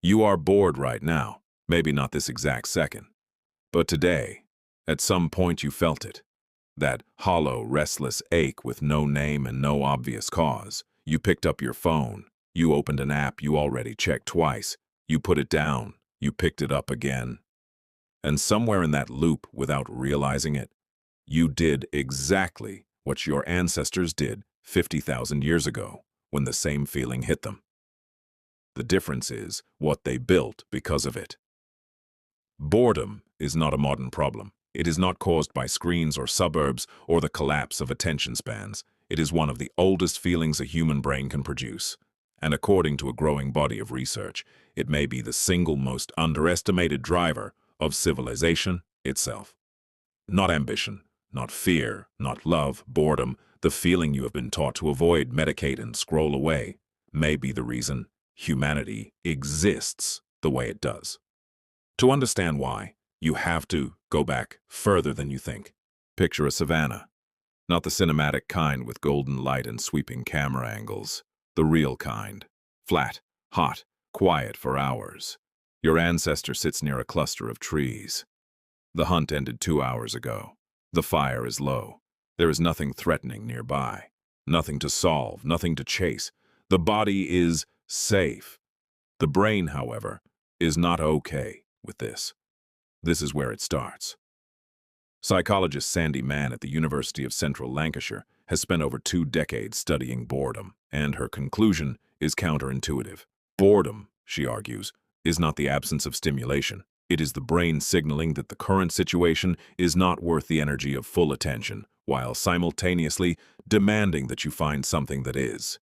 You are bored right now, maybe not this exact second, but today, at some point you felt it. That hollow, restless ache with no name and no obvious cause. You picked up your phone, you opened an app you already checked twice, you put it down, you picked it up again. And somewhere in that loop, without realizing it, you did exactly what your ancestors did 50,000 years ago when the same feeling hit them. The difference is what they built because of it. Boredom is not a modern problem. It is not caused by screens or suburbs or the collapse of attention spans. It is one of the oldest feelings a human brain can produce. And according to a growing body of research, it may be the single most underestimated driver of civilization itself. Not ambition, not fear, not love, boredom, the feeling you have been taught to avoid, medicate, and scroll away, may be the reason humanity exists the way it does. To understand why, you have to go back further than you think. Picture a savanna. Not the cinematic kind with golden light and sweeping camera angles. The real kind. Flat, hot, quiet for hours. Your ancestor sits near a cluster of trees. The hunt ended 2 hours ago. The fire is low. There is nothing threatening nearby. Nothing to solve, nothing to chase. The body is safe. The brain, however, is not okay with this. This is where it starts. Psychologist Sandi Mann at the University of Central Lancashire has spent over 2 decades studying boredom, and her conclusion is counterintuitive. Boredom, she argues, is not the absence of stimulation. It is the brain signaling that the current situation is not worth the energy of full attention, while simultaneously demanding that you find something that is.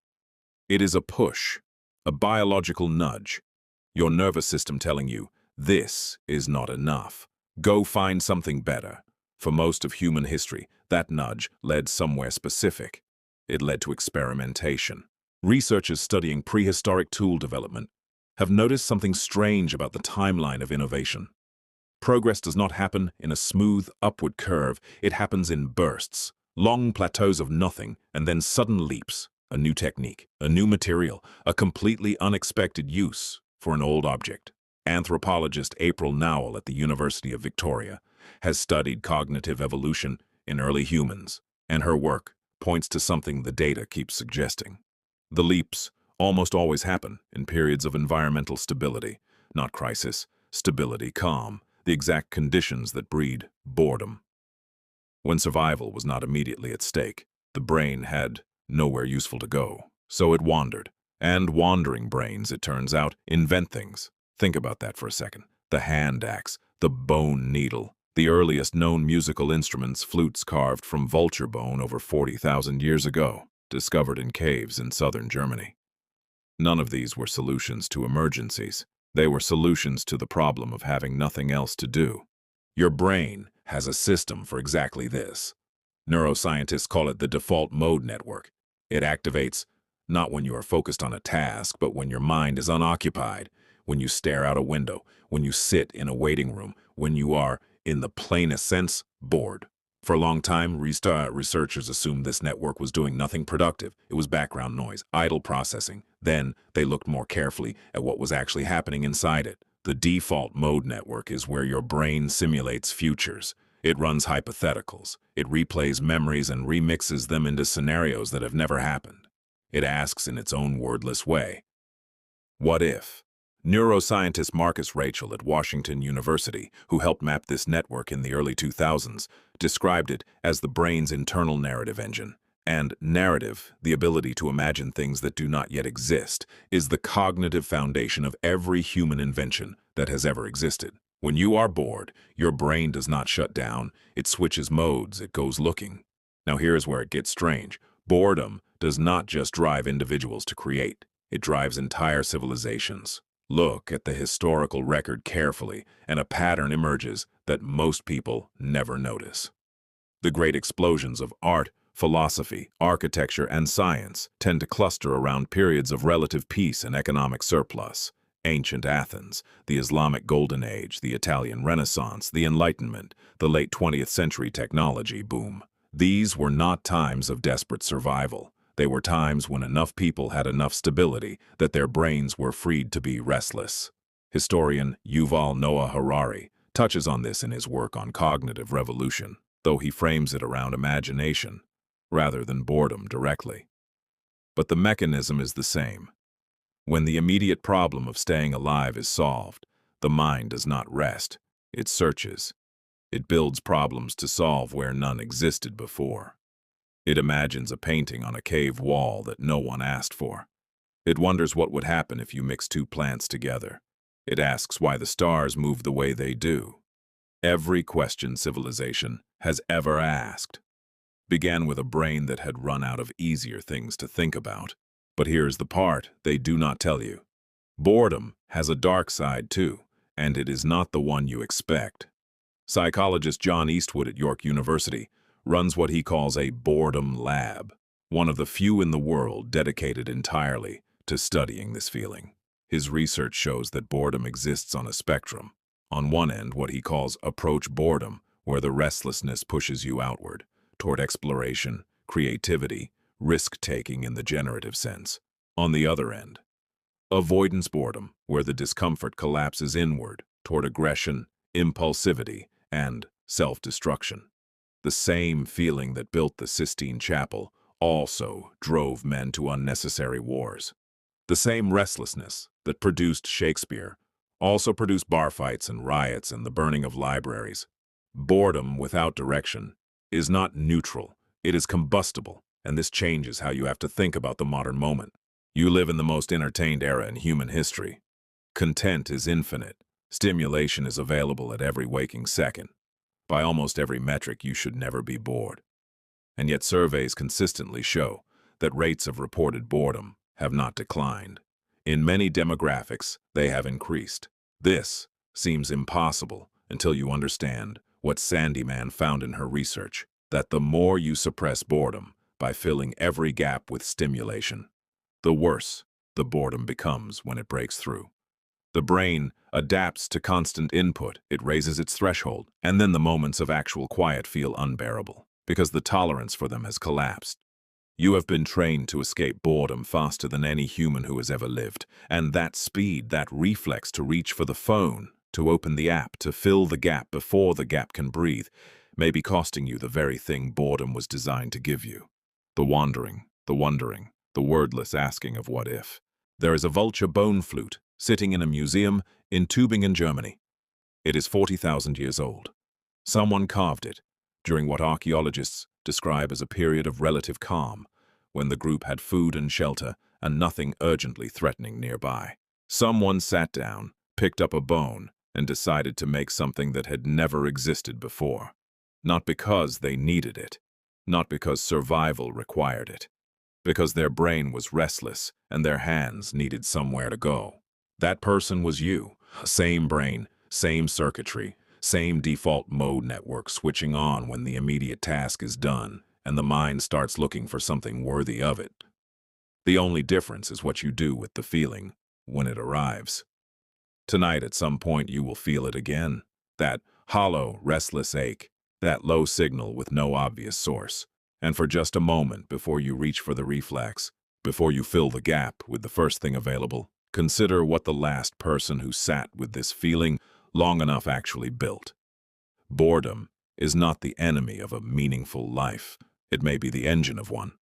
It is a push, a biological nudge. Your nervous system telling you, this is not enough. Go find something better. For most of human history, that nudge led somewhere specific. It led to experimentation. Researchers studying prehistoric tool development have noticed something strange about the timeline of innovation. Progress does not happen in a smooth, upward curve. It happens in bursts, long plateaus of nothing, and then sudden leaps. A new technique, a new material, a completely unexpected use for an old object. Anthropologist April Nowell at the University of Victoria has studied cognitive evolution in early humans, and her work points to something the data keeps suggesting. The leaps almost always happen in periods of environmental stability, not crisis, stability, calm, the exact conditions that breed boredom. When survival was not immediately at stake, the brain had nowhere useful to go, so it wandered. And wandering brains, it turns out, invent things. Think about that for a second. The hand axe, the bone needle, the earliest known musical instruments, flutes carved from vulture bone over 40,000 years ago, discovered in caves in southern Germany. None of these were solutions to emergencies. They were solutions to the problem of having nothing else to do. Your brain has a system for exactly this. Neuroscientists call it the default mode network. It activates not when you are focused on a task, but when your mind is unoccupied, when you stare out a window, when you sit in a waiting room, when you are, in the plainest sense, bored. For a long time, researchers assumed this network was doing nothing productive. It was background noise, idle processing. Then they looked more carefully at what was actually happening inside it. The default mode network is where your brain simulates futures. It runs hypotheticals. It replays memories and remixes them into scenarios that have never happened. It asks in its own wordless way, what if? Neuroscientist Marcus Raichle at Washington University, who helped map this network in the early 2000s, described it as the brain's internal narrative engine. And narrative, the ability to imagine things that do not yet exist, is the cognitive foundation of every human invention that has ever existed. When you are bored, your brain does not shut down. It switches modes. It goes looking. Now here's where it gets strange. Boredom does not just drive individuals to create. It drives entire civilizations. Look at the historical record carefully, and a pattern emerges that most people never notice. The great explosions of art, philosophy, architecture, and science tend to cluster around periods of relative peace and economic surplus. Ancient Athens, the Islamic Golden Age, the Italian Renaissance, the Enlightenment, the late 20th century technology boom. These were not times of desperate survival. They were times when enough people had enough stability that their brains were freed to be restless. Historian Yuval Noah Harari touches on this in his work on cognitive revolution, though he frames it around imagination rather than boredom directly. But the mechanism is the same. When the immediate problem of staying alive is solved, the mind does not rest, it searches. It builds problems to solve where none existed before. It imagines a painting on a cave wall that no one asked for. It wonders what would happen if you mix two plants together. It asks why the stars move the way they do. Every question civilization has ever asked began with a brain that had run out of easier things to think about. But here's the part they do not tell you. Boredom has a dark side too, and it is not the one you expect. Psychologist John Eastwood at York University runs what he calls a boredom lab, one of the few in the world dedicated entirely to studying this feeling. His research shows that boredom exists on a spectrum. On one end, what he calls approach boredom, where the restlessness pushes you outward, toward exploration, creativity, risk-taking in the generative sense. On the other end, avoidance boredom, where the discomfort collapses inward, toward aggression, impulsivity, and self-destruction. The same feeling that built the Sistine Chapel also drove men to unnecessary wars. The same restlessness that produced Shakespeare also produced bar fights and riots and the burning of libraries. Boredom without direction is not neutral, it is combustible, and this changes how you have to think about the modern moment. You live in the most entertained era in human history. Content is infinite. Stimulation is available at every waking second. By almost every metric, you should never be bored. And yet surveys consistently show that rates of reported boredom have not declined. In many demographics, they have increased. This seems impossible until you understand what Sandi Mann found in her research, that the more you suppress boredom by filling every gap with stimulation, the worse the boredom becomes when it breaks through. The brain adapts to constant input, it raises its threshold, and then the moments of actual quiet feel unbearable, because the tolerance for them has collapsed. You have been trained to escape boredom faster than any human who has ever lived, and that speed, that reflex to reach for the phone, to open the app, to fill the gap before the gap can breathe, may be costing you the very thing boredom was designed to give you. The wandering, the wondering, the wordless asking of what if. There is a vulture bone flute sitting in a museum in Tübingen, Germany. It is 40,000 years old. Someone carved it during what archaeologists describe as a period of relative calm, when the group had food and shelter and nothing urgently threatening nearby. Someone sat down, picked up a bone, and decided to make something that had never existed before. Not because they needed it, not because survival required it, because their brain was restless and their hands needed somewhere to go. That person was you. Same brain, same circuitry, same default mode network switching on when the immediate task is done and the mind starts looking for something worthy of it. The only difference is what you do with the feeling when it arrives. Tonight, at some point, you will feel it again. That hollow, restless ache, that low signal with no obvious source. And for just a moment before you reach for the reflex, before you fill the gap with the first thing available, consider what the last person who sat with this feeling long enough actually built. Boredom is not the enemy of a meaningful life. It may be the engine of one.